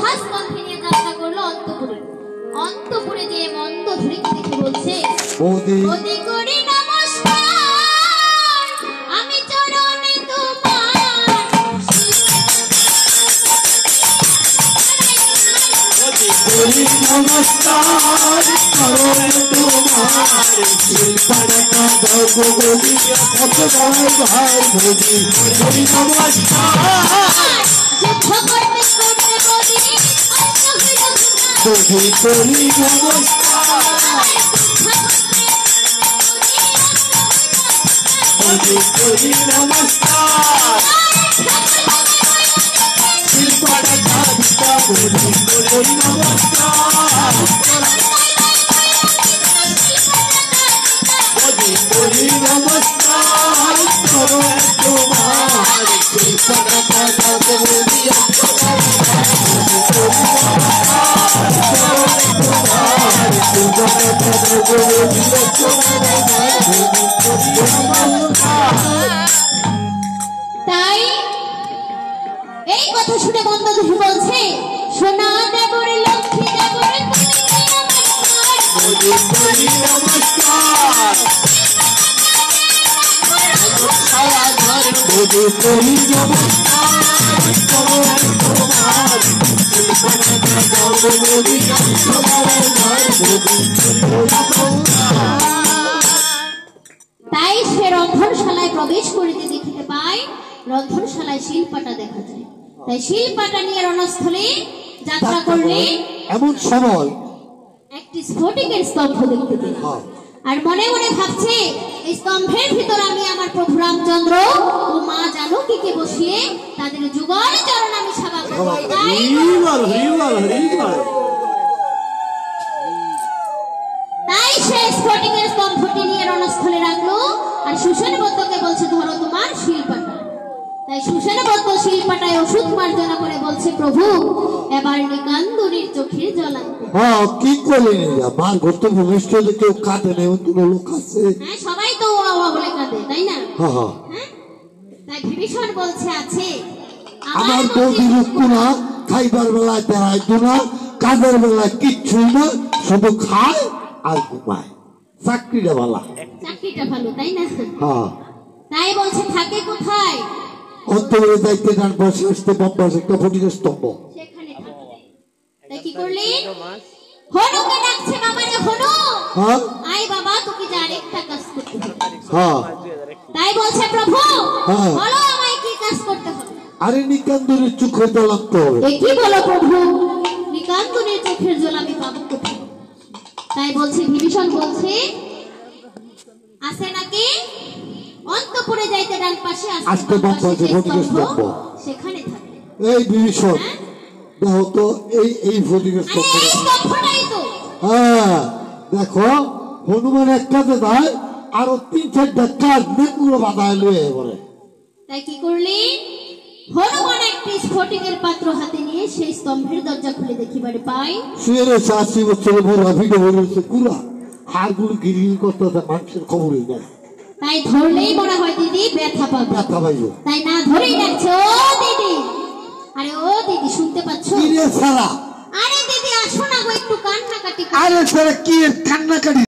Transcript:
মহাস্তম্ভে নিয়ে যাত্রা করলো অন্তপুরে। অন্তপুরে যে মন্দ ধরিকে দেখে বলছে, ওদি করি নমস্কার, আমি চরণে তোমার। ওদি করি নমস্কার, চরণে তোমার। শিলপাটা দাও গো বলিয়া কত বড় ভাই ভোগী। করি নমস্কার, যুদ্ধ করতে করতে বলি অন্ত হইল ওদি করি নমস্কার, ওদি করি নমস্কার। শিলপাটা দাও বলি করি নমস্কার, ওদি করি নমস্কার। চরণে তোমার শিলপাটা দাও বলিয়া তাই এই কথা শুনে মন্দোদরি বলছে, সোনা দেবরে লক্ষ্মী দেবরে ওদি করি নমস্কার, ওদি করি নমস্কার। চরণে তোমার শিলপাটা দাও বলিয়া তাই সে রন্ধনশালায় প্রবেশ করিতে দেখিতে পায় রন্ধনশালায় শিলপাটা দেখা যায়। তাই শিলপাটা নিয়ে রণস্থলে যাত্রা করলে এমন সময় একটি স্ফটিকের স্তম্ভ দেখতে পেল। আর মনে মনে ভাবছে, এই স্তম্ভের ভিতর আমি আমার প্রভু রামচন্দ্র ও মা জানকীকে বসিয়ে তাদের যুগল চরণ আমি সেবা করব। তাই সে স্ফটিকের স্তম্ভটি নিয়ে রণস্থলে রাখলো আর সুসেনবদ্ধকে বলছে, ধরো তোমার শিলপাটা। তাই সুসেনবদ্ধ শিলপাটায় ওষুধ মার্জনা করে বলছে, প্রভু এবার নিকান্দুরির চোখের জল আনতে। হ্যাঁ, কি করলেন মার ঘর তো ভূমিষ্ঠলে কেউ কাঁদে নেই, কোনো লোক আছে। হ্যাঁ, সবাই তো ওয়া বলে কাঁদে, তাই না? হ্যাঁ, তাই বিভীষণ বলছে, আছে আমার বৌদি রুক্কু না, খাইবার বেলায় বেড়ায় না, কাজের বেলায় কিচ্ছুই না, শুধু খায় আর ঘুমায়। চাকরিটা ভালো, চাকরিটা ভালো, তাই না? হ্যাঁ। তাই বলছে, থাকে কোথায়? অন্তরে যাইতে গান বসে আসতে বম্বাস একটা ফটিকের স্তম্ভ, সেখানে থাকে। তাই কি করলেন? হনুকে ডাকছে, বাবারে হনু, হ্যাঁ আয় বাবা, তোকে যে আরেকটা কাজ করতে হবে। হ্যাঁ। তাই বলছে, প্রভু হ্যাঁ। বলো আমায় কি কাজ করতে হবে? আরে নিকান্দরের চোখের জল আনতে হবে। এ কি বলো প্রভু, নিকান্দনের চোখের জল আমি পাবো কোথায়? তাই বলছে, বিভীষণ বলছে, আছে নাকি অন্তপুরে যাইতে ডান পাশে আসতে বাম পাশে ফটিকের স্তম্ভ, সেখানে থাকে। এই বিভীষণ দেখো তো, এই ফটিকের আরে স্তম্ভ। এই স্তম্ভটাই তো। হ্যাঁ, দেখো হনুমান এক কাজে দেয়, আরো ৩-৪টা কাজ নেগুলো বাধায় লয়ে পড়ে। তাই কি করলেন? হনুমান একটি স্ফটিকের পাত্র হাতে নিয়ে সেই স্তম্ভের দরজা খুলে দেখিবারে পায় শুয়ে রয়েছে ৮০ বছরের বুড়া, ভিড়ে হয়ে রয়েছে পুরা, হাড়গুলো গিরি করতে, মানুষের খবরই নেই। তাই ধরলেই মনে হয় দিদি ব্যথা পাবে, ব্যথা পাইব। তাই না ধরেই ডাকছে, ও দিদি। আরে ও দিদি, শুনতে পাচ্ছ? কি রে সারা? আরে দিদি আসো না গো, একটু কান্নাকাটি। আরে সারা কি কান্নাকাটি?